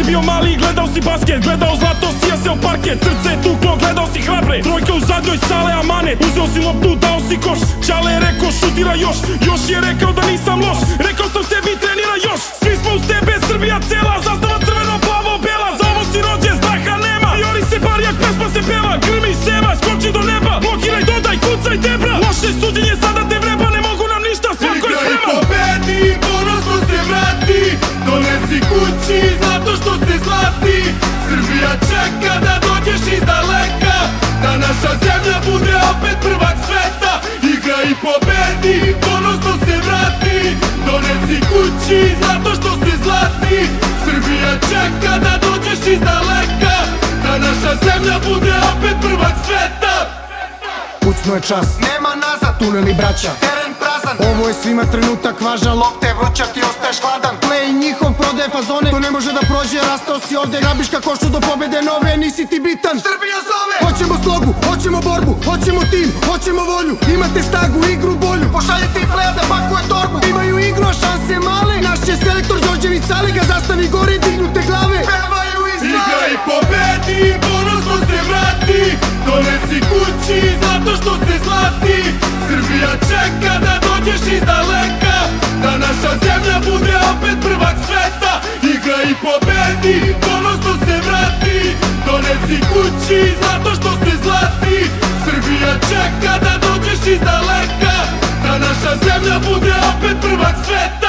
bio mali i gledao si basket, gledao zlato, sija se o parket. Srce je tuklo, gledao si hrabre, trojka u zadnjoj, Sale amanet. Uzeo si loptu, dao si koš, Čale je rekao šutira još. Još je rekao da nisam loš, rekao sam sebi trenira još. Svi smo uz tebe, Srbija cela, zastava crveno, plavo, bela. Za ovo si rođen, straha nema, Jori se bar jak pesma se peva. Grmi sema, skoči do neba, blokiraj, dodaj, kucaj, debra. Loše suđenje, sada te vreba, ne mogu nam ništa, svako je spreman. Igraj, pobedi, ponosno se vrati, donesi kući zato što se zlati. Srbija čeka da dođeš iz daleka, da naša zemlja bude opet prvak sveta. Igraj i pobedi, ponosno se vrati, donesi kući zato što se zlati. Srbija čeka da dođeš iz daleka, da naša zemlja bude opet prvak sveta. Pucno je čas, nema nazad, tuneli braća, teren prazan. ovo je svima trenutak važan. Lopte vruća, ti ostaješ hladan. Play njihov prodaje fazone, to ne može da prođe, rastao si ovde. Grabiš ka košu do pobede nove, nisi ti bitan. Srbija zove. Hoćemo slogu, hoćemo borbu, hoćemo tim, hoćemo volju. Imate snagu, igru bolju, Pošalje ti pleja da pakuje torbu. imaju igru, a šanse male. Naš će selektor Đorđević Saliga, zastavi gore, dignute glave. Pevaju i slave. Igraj, pobedi, ponosno se vrati, donesi kući zato što se zlati. Srbija čeka da dođeš iz daleka, da naša zemlja bude opet prvak sveta. Igraj i pobedi, ponosno se vrati, donesi kući zato što se zlati. Srbija čeka da dođeš iz daleka, da naša zemlja bude opet prvak sveta.